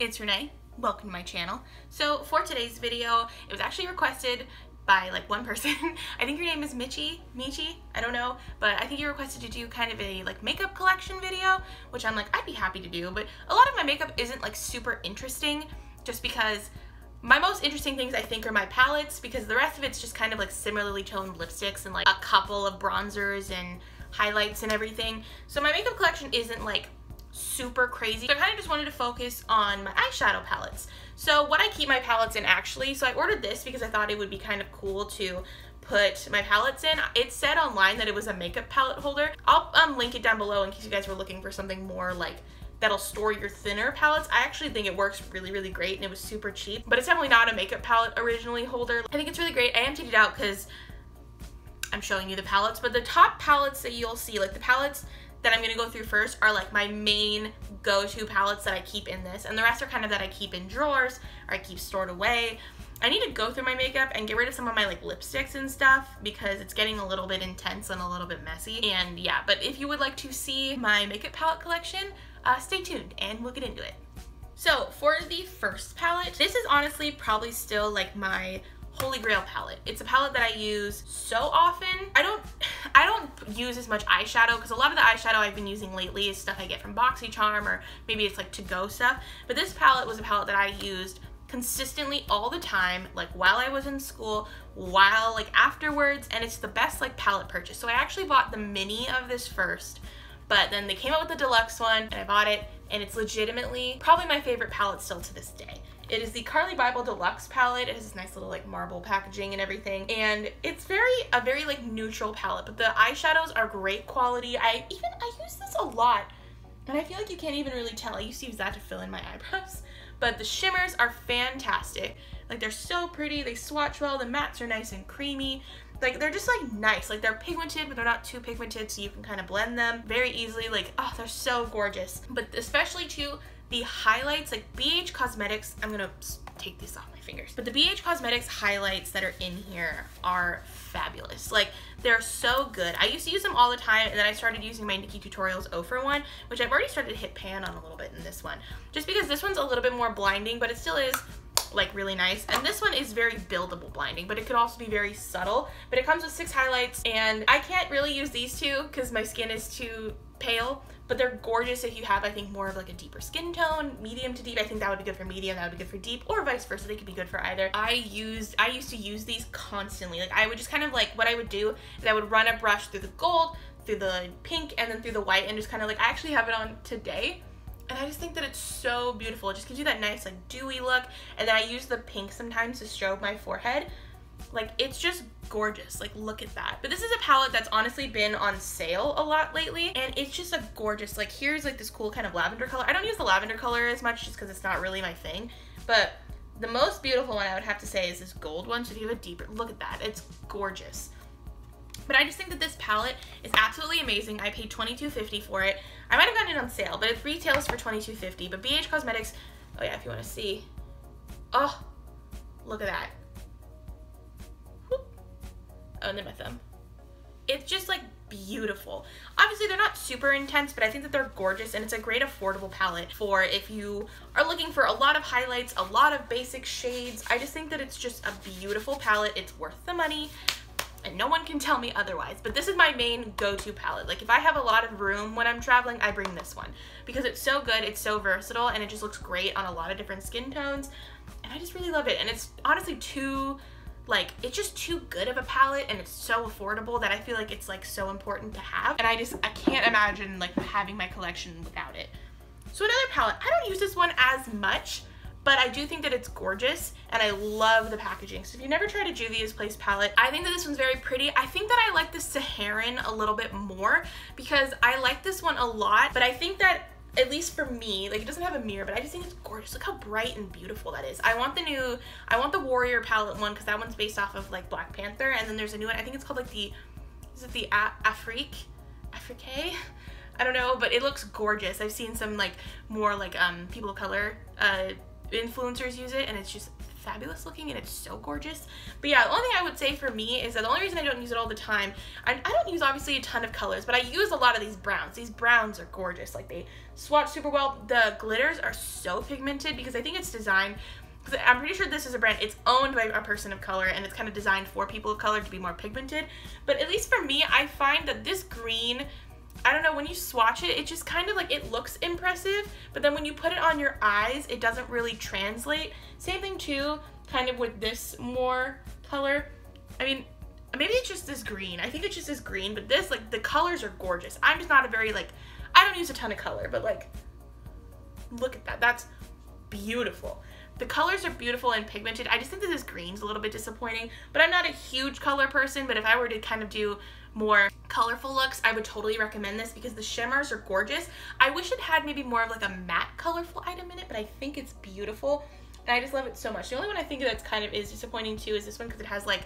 it's Renee. Welcome to my channel. So for today's video, it was actually requested by like one person. I think your name is Michi, I don't know, but I think you requested to do kind of a like makeup collection video, which I'm like, I'd be happy to do, but a lot of my makeup isn't like super interesting just because my most interesting things I think are my palettes, because the rest of it's just kind of like similarly toned lipsticks and like a couple of bronzers and highlights and everything. So my makeup collection isn't like super crazy. So I kind of just wanted to focus on my eyeshadow palettes. So what I keep my palettes in actually, so I ordered this because I thought it would be kind of cool to put my palettes in. It said online that it was a makeup palette holder. I'll link it down below in case you guys were looking for something more like that'll store your thinner palettes. I actually think it works really, really great and it was super cheap, but it's definitely not a makeup palette originally holder. I think it's really great. I emptied it out because I'm showing you the palettes, but the top palettes that you'll see, like the palettes that I'm gonna go through first, are like my main go-to palettes that I keep in this, and the rest are kind of that I keep in drawers or I keep stored away. I need to go through my makeup and get rid of some of my like lipsticks and stuff because it's getting a little bit intense and a little bit messy. And yeah, but if you would like to see my makeup palette collection, stay tuned and we'll get into it. So for the first palette, this is honestly probably still like my holy grail palette. It's a palette that I use so often. I don't use as much eyeshadow because a lot of the eyeshadow I've been using lately is stuff I get from BoxyCharm, or maybe it's like to-go stuff. But this palette was a palette that I used consistently all the time, like while I was in school, while like afterwards, and it's the best like palette purchase. So I actually bought the mini of this first, but then they came out with the deluxe one and I bought it, and it's legitimately probably my favorite palette still to this day. It is the Carli Bybel Deluxe palette. It has this nice little like marble packaging and everything, and it's a very like neutral palette, but the eyeshadows are great quality. I use this a lot, and I feel like you can't even really tell. I used to use that to fill in my eyebrows, but the shimmers are fantastic. Like they're so pretty, they swatch well, the mattes are nice and creamy. Like they're just like nice, like they're pigmented but they're not too pigmented, so you can kind of blend them very easily. Like, oh, they're so gorgeous. But especially too, the highlights, like BH Cosmetics, I'm gonna take this off my fingers, but the BH Cosmetics highlights that are in here are fabulous. Like they're so good. I used to use them all the time, and then I started using my Nikki Tutorials 0 for 1, which I've already started to hit pan on a little bit in this one, just because this one's a little bit more blinding, but it still is like really nice. And this one is very buildable blinding, but it could also be very subtle. But it comes with 6 highlights, and I can't really use these two because my skin is too pale, but they're gorgeous if you have, I think, more of like a deeper skin tone, medium to deep. I think that would be good for medium, that would be good for deep, or vice versa. They could be good for either. I used to use these constantly. Like I would just kind of like, what I would do is I would run a brush through the gold, through the pink, and then through the white, and just kind of like, I actually have it on today. And I just think that it's so beautiful. It just gives you that nice like dewy look. And then I use the pink sometimes to strobe my forehead. Like it's just gorgeous. Like look at that. But this is a palette that's honestly been on sale a lot lately, and it's just a gorgeous, like here's like this cool kind of lavender color. I don't use the lavender color as much just because it's not really my thing, but the most beautiful one I would have to say is this gold one. So if you have a deeper look at that, it's gorgeous. But I just think that this palette is absolutely amazing. I paid $22.50 for it. I might have gotten it on sale, but it retails for $22.50. But BH Cosmetics, oh yeah, if you want to see. Oh, look at that. Whoop. Oh, and then my thumb. It's just like beautiful. Obviously they're not super intense, but I think that they're gorgeous, and it's a great affordable palette for if you are looking for a lot of highlights, a lot of basic shades. I just think that it's just a beautiful palette. It's worth the money, and no one can tell me otherwise. But this is my main go-to palette. Like if I have a lot of room when I'm traveling, I bring this one because it's so good, it's so versatile, and it just looks great on a lot of different skin tones, and I just really love it. And it's honestly it's just too good of a palette, and it's so affordable that I feel like it's like so important to have, and I can't imagine like having my collection without it. So another palette, I don't use this one as much, but I do think that it's gorgeous, and I love the packaging. So if you've never tried a Juvia's Place palette, I think that this one's very pretty. I think that I like the Saharan a little bit more because I like this one a lot, but I think that, at least for me, like it doesn't have a mirror, but I just think it's gorgeous. Look how bright and beautiful that is. I want the Warrior palette one because that one's based off of like Black Panther, and then there's a new one, I think it's called like is it the Afrique? I don't know, but it looks gorgeous. I've seen some like more like people of color influencers use it, and it's just fabulous looking and it's so gorgeous. But yeah, the only thing I would say for me is that the only reason I don't use it all the time, I don't use obviously a ton of colors, but I use a lot of these browns. These browns are gorgeous. Like, they swatch super well. The glitters are so pigmented because I think it's designed, because I'm pretty sure this is a brand, it's owned by a person of color and it's kind of designed for people of color to be more pigmented. But at least for me, I find that this green, I don't know, when you swatch it, it just kind of like, it looks impressive, but then when you put it on your eyes, it doesn't really translate. Same thing too, kind of with this more color. I mean, maybe it's just this green. I think it's just this green, but this, like, the colors are gorgeous. I'm just not a very, like, I don't use a ton of color, but like, look at that. That's beautiful. The colors are beautiful and pigmented. I just think that this green's a little bit disappointing, but I'm not a huge color person, but if I were to kind of do more colorful looks, I would totally recommend this because the shimmers are gorgeous. I wish it had maybe more of like a matte colorful item in it, but I think it's beautiful and I just love it so much. The only one I think that's kind of is disappointing too is this one, because it has like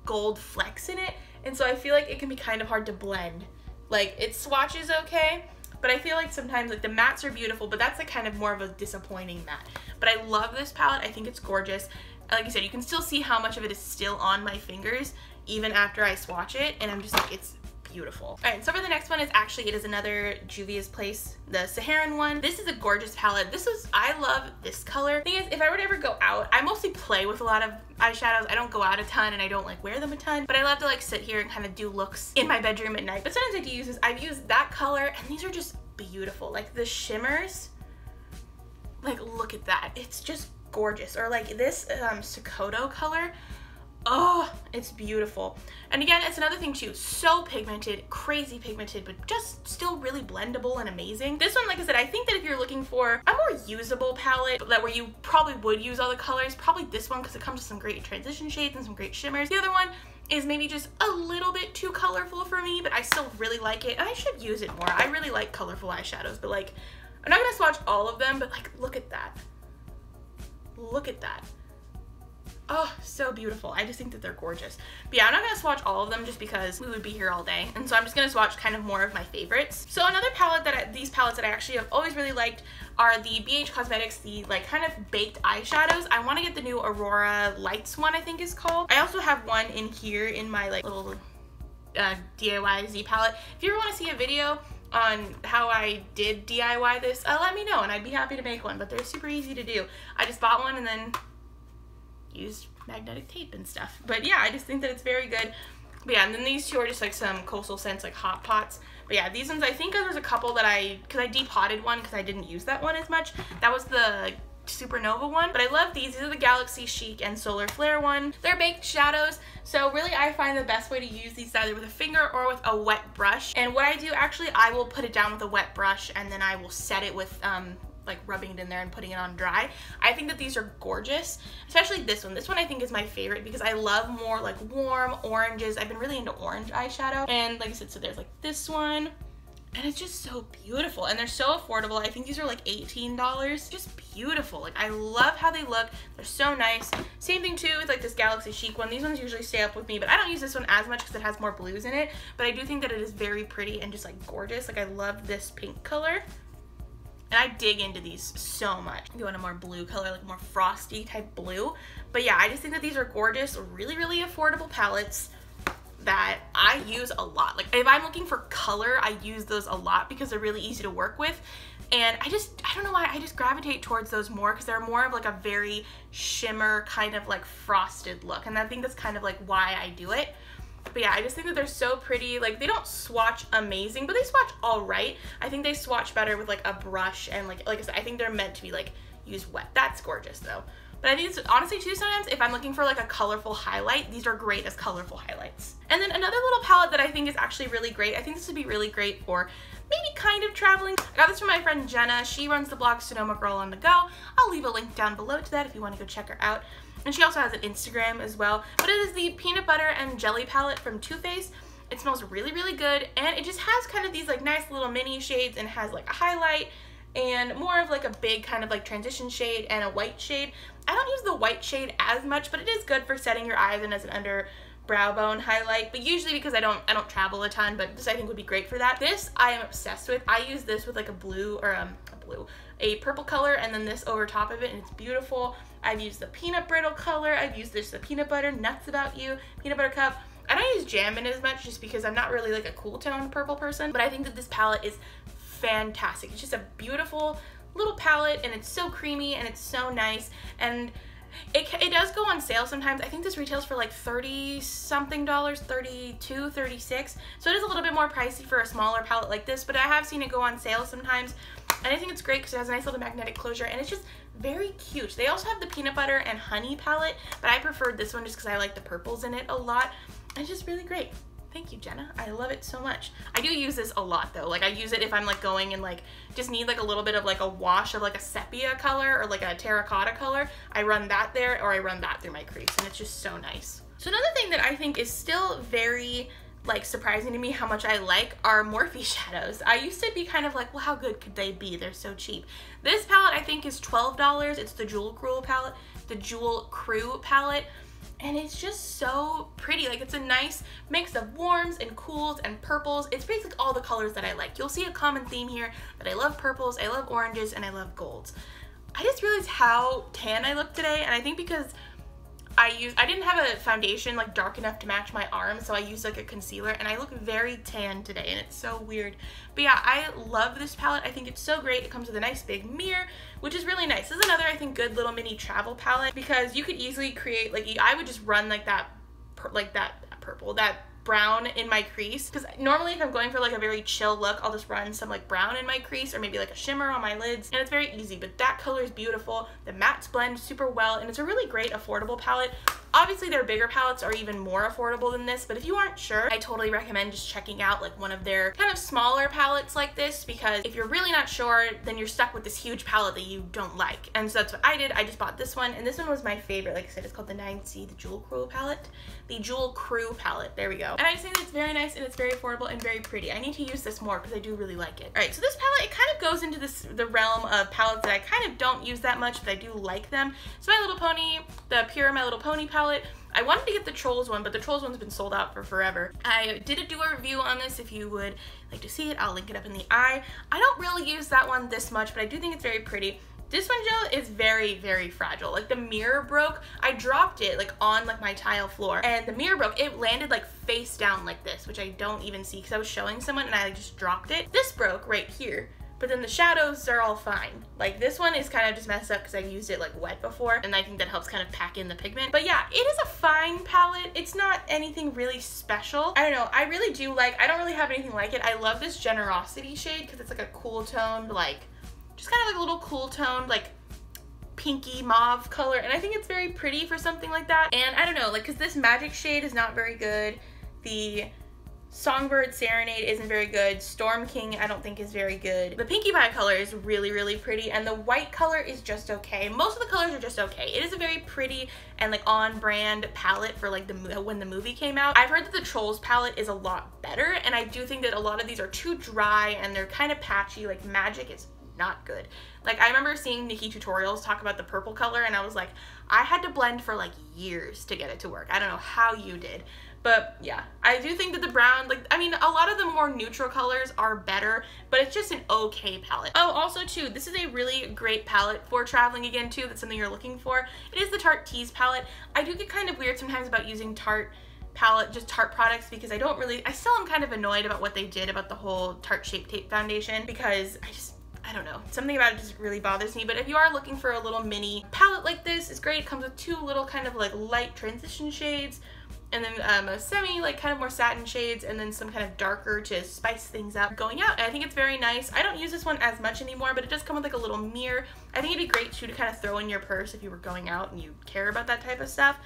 gold flecks in it, and so I feel like it can be kind of hard to blend. Like, it swatches okay, but I feel like sometimes like the mattes are beautiful, but that's like kind of more of a disappointing matte. But I love this palette. I think it's gorgeous. Like I said, you can still see how much of it is still on my fingers even after I swatch it, and I'm just like, it's beautiful. All right, so for the next one is actually, it is another Juvia's Place, the Saharan one. This is a gorgeous palette. I love this color. Thing is, if I were to ever go out, I mostly play with a lot of eyeshadows. I don't go out a ton and I don't like wear them a ton, but I love to like sit here and kind of do looks in my bedroom at night. But sometimes I do use this. I've used that color and these are just beautiful. Like, the shimmers, like, look at that. It's just gorgeous. Or like this Sokoto color. Oh, it's beautiful. And again, it's another thing too, so pigmented, crazy pigmented, but just still really blendable and amazing. This one, like I said, I think that if you're looking for a more usable palette, that where you probably would use all the colors, probably this one, because it comes with some great transition shades and some great shimmers. The other one is maybe just a little bit too colorful for me, but I still really like it, and I should use it more. I really like colorful eyeshadows, but like, I'm not gonna swatch all of them, but like, look at that. Look at that. Oh, so beautiful. I just think that they're gorgeous. But yeah, I'm not gonna swatch all of them just because we would be here all day. And so I'm just gonna swatch kind of more of my favorites. So another palette these palettes that I actually have always really liked are the BH Cosmetics, the like kind of baked eyeshadows. I wanna get the new Aurora Lights one, I think is called. I also have one in here in my like little DIY Z palette. If you ever wanna see a video on how I did DIY this, let me know and I'd be happy to make one, but they're super easy to do. I just bought one and then used magnetic tape and stuff. But yeah, I just think that it's very good. But yeah, and then these two are just like some coastal scents, like hot pots. But yeah, these ones, I think there's a couple that because I depotted one because I didn't use that one as much. That was the Supernova one. But I love these. These are the Galaxy Chic and Solar Flare one. They're baked shadows. So really, I find the best way to use these either with a finger or with a wet brush. And what I do, actually, I will put it down with a wet brush and then I will set it with like rubbing it in there and putting it on dry. I think that these are gorgeous, especially this one. This one I think is my favorite because I love more like warm oranges. I've been really into orange eyeshadow. And like I said, so there's like this one, and it's just so beautiful. And they're so affordable. I think these are like $18. Just beautiful. Like, I love how they look. They're so nice. Same thing too with like this Galaxy Chic one. These ones usually stay up with me, but I don't use this one as much because it has more blues in it. But I do think that it is very pretty and just like gorgeous. Like, I love this pink color. And I dig into these so much. If you want a more blue color, like more frosty type blue. But yeah, I just think that these are gorgeous, really, really affordable palettes that I use a lot. Like, if I'm looking for color, I use those a lot because they're really easy to work with. And I don't know why, I just gravitate towards those more because they're more of like a very shimmer kind of like frosted look. And I think that's kind of like why I do it. But yeah, I just think that they're so pretty. Like, they don't swatch amazing, but they swatch all right. I think they swatch better with like a brush, and like I said, I think they're meant to be like used wet. That's gorgeous though. But I think it's honestly too, sometimes if I'm looking for like a colorful highlight, these are great as colorful highlights. And then another little palette that I think is actually really great, I think this would be really great for maybe kind of traveling. I got this from my friend Jenna. She runs the blog Sonoma Girl on the Go. I'll leave a link down below to that if you want to go check her out. And she also has an Instagram as well. But it is the Peanut Butter and Jelly palette from Too Faced. It smells really, really good. And it just has kind of these like nice little mini shades and has like a highlight and more of like a big kind of like transition shade and a white shade. I don't use the white shade as much, but it is good for setting your eyes and as an under brow bone highlight, but usually because I don't travel a ton, but this I think would be great for that. This I am obsessed with. I use this with like a blue, or blue, a purple color, and then this over top of it, and it's beautiful. I've used the peanut brittle color. I've used the peanut butter, Nuts About You, peanut butter cup. I don't use Jammin' as much just because I'm not really like a cool tone purple person, but I think that this palette is fantastic. It's just a beautiful little palette, and it's so creamy, and it's so nice, and it does go on sale sometimes. I think this retails for like $30 something, 32, 36. So it is a little bit more pricey for a smaller palette like this, but I have seen it go on sale sometimes. And I think it's great because it has a nice little magnetic closure, and it's just very cute. They also have the peanut butter and honey palette, but I preferred this one just because I like the purples in it a lot. And it's just really great. Thank you, Jenna. I love it so much. I do use this a lot though. Like I use it if I'm like going and like just need like a little bit of like a wash of like a sepia color or like a terracotta color. I run that there, or I run that through my crease, and it's just so nice. So another thing that I think is still very like surprising to me how much I like are Morphe shadows. I used to be kind of like, well, how good could they be? They're so cheap. This palette I think is $12. It's the Jewel Crew palette. And it's just so pretty. Like it's a nice mix of warms and cools and purples. It's basically all the colors that I like. You'll see a common theme here that I love purples, I love oranges, and I love golds. I just realized how tan I look today, and I think because I didn't have a foundation like dark enough to match my arms, so I used like a concealer, and I look very tan today, and it's so weird. But yeah, I love this palette. I think it's so great. It comes with a nice big mirror, which is really nice. This is another, I think, good little mini travel palette, because you could easily create, like, I would just run like that brown in my crease, because normally if I'm going for like a very chill look, I'll just run some like brown in my crease or maybe like a shimmer on my lids, and it's very easy. But that color is beautiful. The mattes blend super well, and it's a really great affordable palette. Obviously their bigger palettes are even more affordable than this, but if you aren't sure, I totally recommend just checking out like one of their kind of smaller palettes like this, because if you're really not sure, then you're stuck with this huge palette that you don't like. And so that's what I did. I just bought this one, and this one was my favorite. Like I said, it's called the 9C, the Jewel Crew palette. The Jewel Crew palette, there we go. And I just think it's very nice, and it's very affordable and very pretty. I need to use this more because I do really like it. All right, so this palette, it kind of goes into the realm of palettes that I kind of don't use that much, but I do like them. So My Little Pony, the Pure My Little Pony palette. I wanted to get the Trolls one, but the Trolls one's been sold out for forever. I did do a review on this. If you would like to see it, I'll link it up in the eye. I don't really use that one this much, but I do think it's very pretty. This one, Joe, is very, very fragile. Like the mirror broke. I dropped it like on like my tile floor, and the mirror broke. It landed like face down like this, which I don't even see because I was showing someone and I like, just dropped it. This broke right here. But then the shadows are all fine. Like this one is kind of just messed up because I've used it like wet before, and I think that helps kind of pack in the pigment. But yeah, it is a fine palette. It's not anything really special. I don't know, I really do like, I don't really have anything like it. I love this Generosity shade because it's like a cool toned, like just kind of like a little cool toned, like pinky mauve color, and I think it's very pretty for something like that. And I don't know, like because this Magic shade is not very good. The Songbird Serenade isn't very good. Storm King I don't think is very good. The Pinkie Pie color is really, really pretty, and the white color is just okay. Most of the colors are just okay. It is a very pretty and like on brand palette for like when the movie came out. I've heard that the Trolls palette is a lot better, and I do think that a lot of these are too dry and they're kind of patchy. Like Magic is not good. Like I remember seeing Nikki Tutorials talk about the purple color, and I was like, I had to blend for like years to get it to work. I don't know how you did. But yeah, I do think that the brown, like, I mean, a lot of the more neutral colors are better, but it's just an okay palette. Oh, also too, this is a really great palette for traveling again too. That's something you're looking for. It is the Tarte Tease palette. I do get kind of weird sometimes about using Tarte products, because I still am kind of annoyed about what they did about the whole Tarte Shape Tape foundation, because I don't know, something about it just really bothers me. But if you are looking for a little mini palette like this, it's great. It comes with two little kind of like light transition shades, and then a semi like kind of more satin shades, and then some kind of darker to spice things up going out. And I think it's very nice. I don't use this one as much anymore, but it does come with like a little mirror. I think it'd be great too to kind of throw in your purse if you were going out and you care about that type of stuff.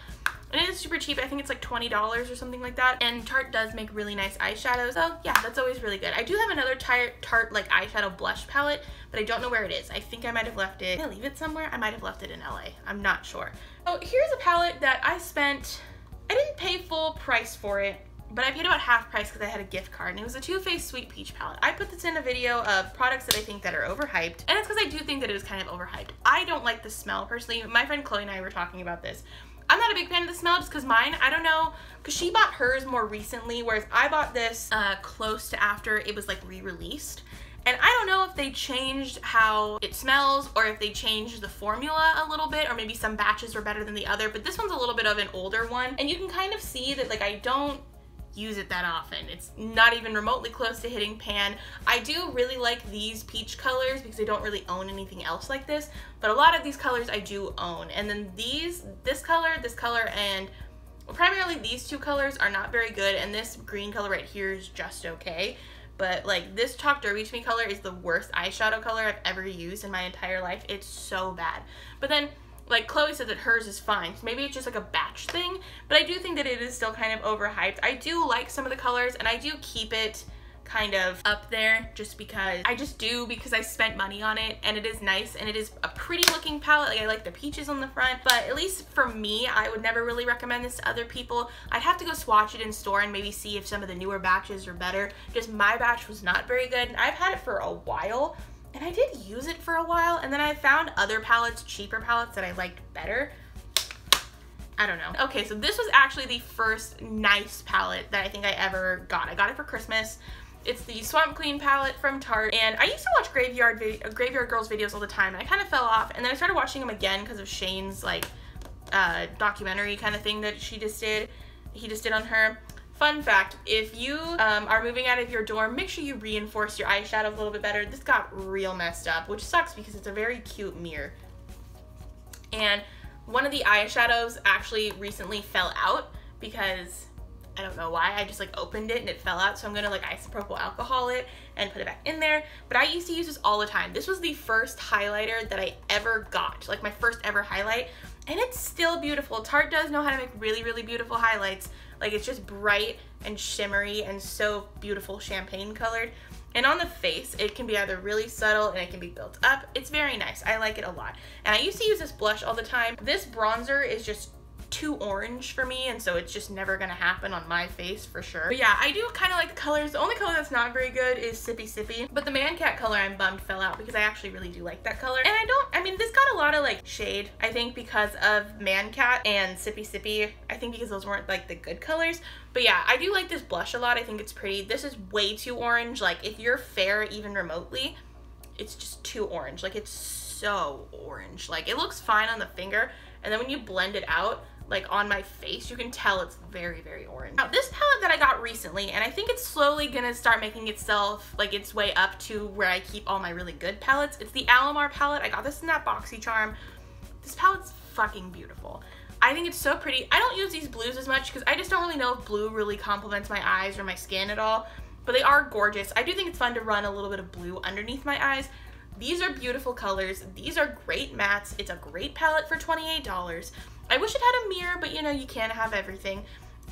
And it is super cheap. I think it's like $20 or something like that. And Tarte does make really nice eyeshadows. So yeah, that's always really good. I do have another Tarte like eyeshadow blush palette, but I don't know where it is. I think I might have left it. Did I leave it somewhere? I might have left it in LA. I'm not sure. Oh, here's a palette that I didn't pay full price for it, but I paid about half price because I had a gift card, and it was a Too Faced Sweet Peach palette. I put this in a video of products that I think that are overhyped, and it's because I do think that it was kind of overhyped. I don't like the smell personally. My friend Chloe and I were talking about this. I'm not a big fan of the smell just because mine, I don't know, because she bought hers more recently, whereas I bought this close to after it was like re-released. And I don't know if they changed how it smells or if they changed the formula a little bit, or maybe some batches were better than the other, but this one's a little bit of an older one. And you can kind of see that like I don't use it that often. It's not even remotely close to hitting pan. I do really like these peach colors because I don't really own anything else like this, but a lot of these colors I do own. And then this color, and well, primarily these two colors are not very good, and this green color right here is just okay. But like this Chalk Derby to Me color is the worst eyeshadow color I've ever used in my entire life. It's so bad. But then like Chloe said that hers is fine. So maybe it's just like a batch thing, but I do think that it is still kind of overhyped. I do like some of the colors, and I do keep it kind of up there just because I just do, because I spent money on it and it is nice and it is a pretty looking palette. Like I like the peaches on the front, but at least for me, I would never really recommend this to other people. I'd have to go swatch it in store and maybe see if some of the newer batches are better. Just my batch was not very good, and I've had it for a while. And I did use it for a while, and then I found other palettes, cheaper palettes, that I liked better. I don't know. Okay, so this was actually the first nice palette that I think I ever got. I got it for Christmas. It's the Swamp Queen palette from Tarte, and I used to watch Graveyard Girls videos all the time, and I kind of fell off, and then I started watching them again because of Shane's like documentary kind of thing that he just did on her. Fun fact, if you are moving out of your dorm, make sure you reinforce your eyeshadow a little bit better. This got real messed up, which sucks because it's a very cute mirror. And one of the eyeshadows actually recently fell out because I don't know why. I just like opened it and it fell out, so I'm gonna like isopropyl alcohol it and put it back in there. But I used to use this all the time. This was the first highlighter that I ever got, like my first ever highlight, and it's still beautiful. Tarte does know how to make really, really beautiful highlights. Like it's just bright and shimmery and so beautiful champagne colored. And on the face, it can be either really subtle and it can be built up. It's very nice. I like it a lot. And I used to use this blush all the time. This bronzer is just too orange for me, and so it's just never gonna happen on my face for sure. But yeah, I do kind of like the colors. The only color that's not very good is Sippy Sippy, but the Man Cat color I'm bummed fell out because I actually really do like that color. And I mean this got a lot of like shade, I think, because of Man Cat and Sippy Sippy. I think because those weren't like the good colors. But yeah, I do like this blush a lot. I think it's pretty. This is way too orange. Like if you're fair even remotely, it's just too orange. Like it's so orange. Like it looks fine on the finger, and then when you blend it out, like on my face, you can tell it's very, very orange. Now this palette that I got recently, and I think it's slowly gonna start making itself like its way up to where I keep all my really good palettes. It's the Alamar palette. I got this in that BoxyCharm. This palette's fucking beautiful. I think it's so pretty. I don't use these blues as much because I just don't really know if blue really complements my eyes or my skin at all, but they are gorgeous. I do think it's fun to run a little bit of blue underneath my eyes. These are beautiful colors. These are great mattes. It's a great palette for $28. I wish it had a mirror, but you know, you can't have everything.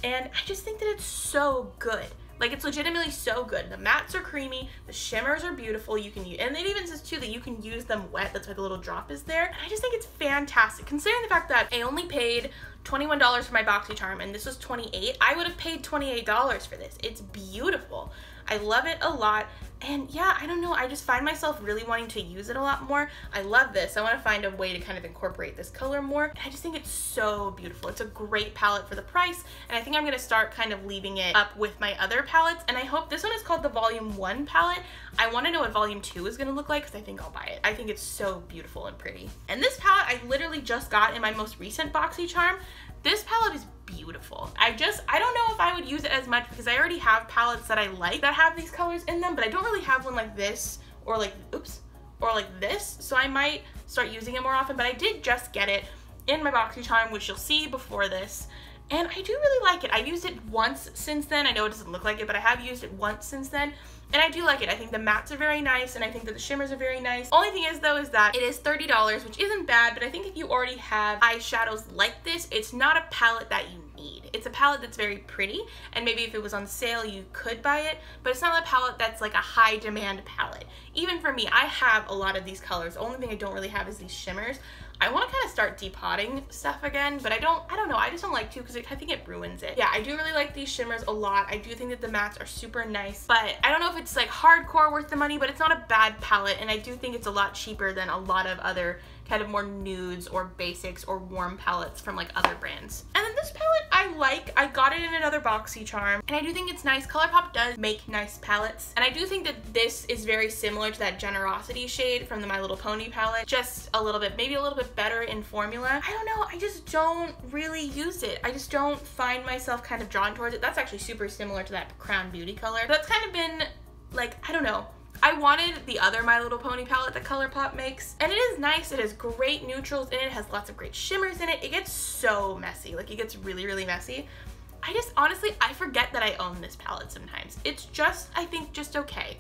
And I just think that it's so good. Like it's legitimately so good. The mattes are creamy, the shimmers are beautiful. You can use, and it even says too that you can use them wet. That's why the little drop is there. And I just think it's fantastic. Considering the fact that I only paid $21 for my BoxyCharm and this was $28, I would have paid $28 for this. It's beautiful. I love it a lot. And yeah, I don't know, I just find myself really wanting to use it a lot more. I love this. I want to find a way to kind of incorporate this color more. And I just think it's so beautiful. It's a great palette for the price. And I think I'm going to start kind of leaving it up with my other palettes. And I hope this one is called the Volume 1 palette. I want to know what Volume 2 is going to look like because I think I'll buy it. I think it's so beautiful and pretty. And this palette I literally just got in my most recent BoxyCharm. This palette is beautiful. I don't know if I would use it as much because I already have palettes that I like that have these colors in them, but I don't really have one like this or like, oops, or like this. So I might start using it more often, but I did just get it in my BoxyCharm, which you'll see before this. And I do really like it. I've used it once since then. I know it doesn't look like it, but I have used it once since then. And I do like it. I think the mattes are very nice, and I think that the shimmers are very nice. Only thing is though is that it is $30, which isn't bad, but I think if you already have eyeshadows like this, it's not a palette that you need. It's a palette that's very pretty, and maybe if it was on sale you could buy it, but it's not a palette that's like a high demand palette. even for me, I have a lot of these colors. The only thing I don't really have is these shimmers. I want to kind of start depotting stuff again, but I don't know, I just don't like to because I think it ruins it. Yeah, I do really like these shimmers a lot. I do think that the mattes are super nice, but I don't know if it's like hardcore worth the money, but it's not a bad palette, and I do think it's a lot cheaper than a lot of other kind of more nudes or basics or warm palettes from like other brands. And then this palette I like. I got it in another BoxyCharm, and I do think it's nice. ColourPop does make nice palettes, and I do think that this is very similar to that Generosity shade from the My Little Pony palette, just a little bit, maybe a little bit better in formula. I don't know, I just don't really use it. I just don't find myself kind of drawn towards it. That's actually super similar to that Crown Beauty color. That's kind of been like, I don't know. I wanted the other My Little Pony palette that ColourPop makes, and it is nice. It has great neutrals in it. It has lots of great shimmers in it. It gets so messy. Like, it gets really, really messy. I just, honestly, I forget that I own this palette sometimes. It's just, I think, just okay.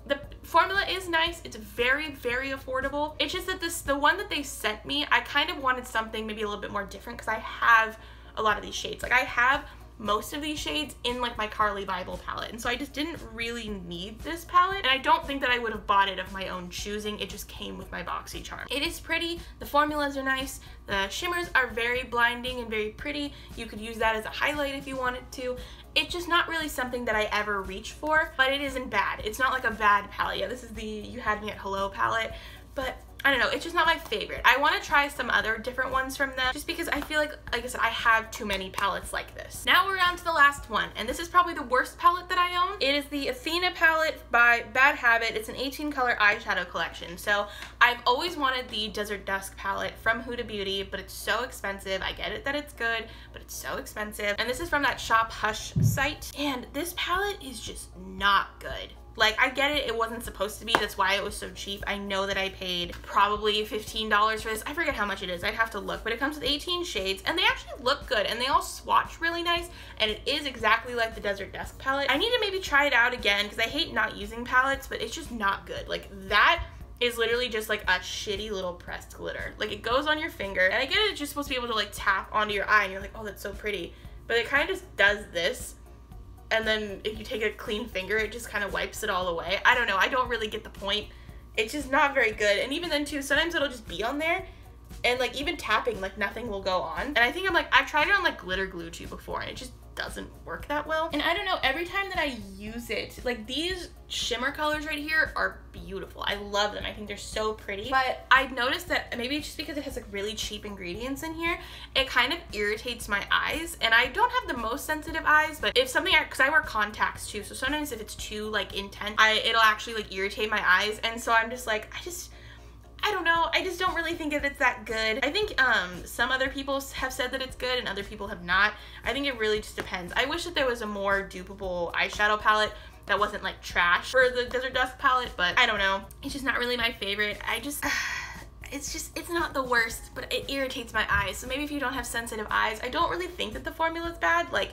The formula is nice. It's very, very affordable. It's just that the one that they sent me, I kind of wanted something maybe a little bit more different because I have a lot of these shades. Like, I have most of these shades in like my Carli Bybel palette, and so I just didn't really need this palette, and I don't think that I would have bought it of my own choosing. It just came with my BoxyCharm. It is pretty, the formulas are nice, the shimmers are very blinding and very pretty. You could use that as a highlight if you wanted to. It's just not really something that I ever reach for, but it isn't bad. It's not like a bad palette. Yeah, this is the You Had Me at Hello palette, but I don't know, it's just not my favorite. I want to try some other different ones from them just because I feel like I said, I have too many palettes like this. Now we're on to the last one, and this is probably the worst palette that I own. It is the Athena palette by Bad Habit. It's an 18 color eyeshadow collection. So I've always wanted the Desert Dusk palette from Huda Beauty, but it's so expensive. I get it that it's good, but it's so expensive. And this is from that Shop Hush site, and this palette is just not good. Like, I get it, it wasn't supposed to be, that's why it was so cheap. I know that I paid probably $15 for this. I forget how much it is, I'd have to look, but it comes with 18 shades, and they actually look good, and they all swatch really nice, and it is exactly like the Desert Dusk palette. I need to maybe try it out again, because I hate not using palettes, but it's just not good. Like, that is literally just like a shitty little pressed glitter. Like, it goes on your finger, and I get it, it's just supposed to be able to like tap onto your eye, and you're like, oh, that's so pretty. But it kind of just does this, and then if you take a clean finger, it just kind of wipes it all away. I don't know, I don't really get the point. It's just not very good. And even then too, sometimes it'll just be on there, and like even tapping, like nothing will go on. And I think I've tried it on like glitter glue too before, and it just doesn't work that well. And I don't know, every time that I use it, like these shimmer colors right here are beautiful. I love them. I think they're so pretty. But I've noticed that maybe it's just because it has like really cheap ingredients in here, it kind of irritates my eyes. And I don't have the most sensitive eyes, but if something, because I wear contacts too, so sometimes if it's too like intense, it'll actually like irritate my eyes. And so I'm just like, I don't know, I just don't really think that it's that good. I think some other people have said that it's good and other people have not. I think it really just depends. I wish that there was a more dupable eyeshadow palette that wasn't like trash for the Desert Dusk palette, but I don't know. It's just not really my favorite. It's not the worst, but it irritates my eyes. So maybe if you don't have sensitive eyes, I don't really think that the formula is bad. Like,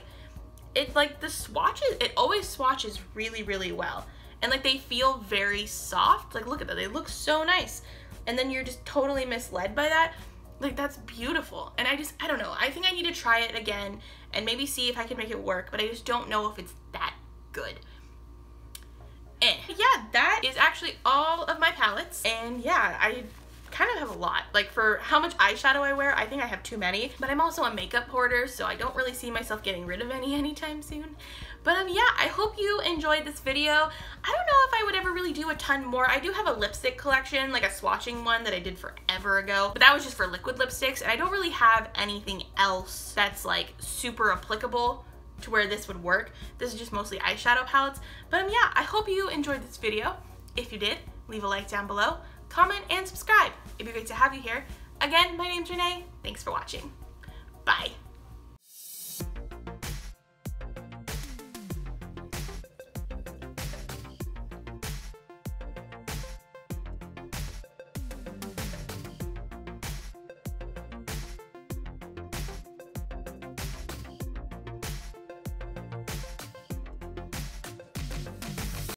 the swatches, it always swatches really, really well. And like they feel very soft. Like, look at that, they look so nice. And then you're just totally misled by that. Like, that's beautiful. And I don't know, I think I need to try it again and maybe see if I can make it work, but I just don't know if it's that good. Yeah, that is actually all of my palettes, and yeah, I kind of have a lot. Like, for how much eyeshadow I wear, I think I have too many, but I'm also a makeup hoarder, so I don't really see myself getting rid of any anytime soon. But yeah, I hope you enjoyed this video. I don't know if I would ever really do a ton more. I do have a lipstick collection, like a swatching one that I did forever ago, but that was just for liquid lipsticks, and I don't really have anything else that's like super applicable to where this would work. This is just mostly eyeshadow palettes. But yeah, I hope you enjoyed this video. If you did, leave a like down below, comment, and subscribe. It'd be great to have you here. Again, my name's Renee. Thanks for watching. Bye.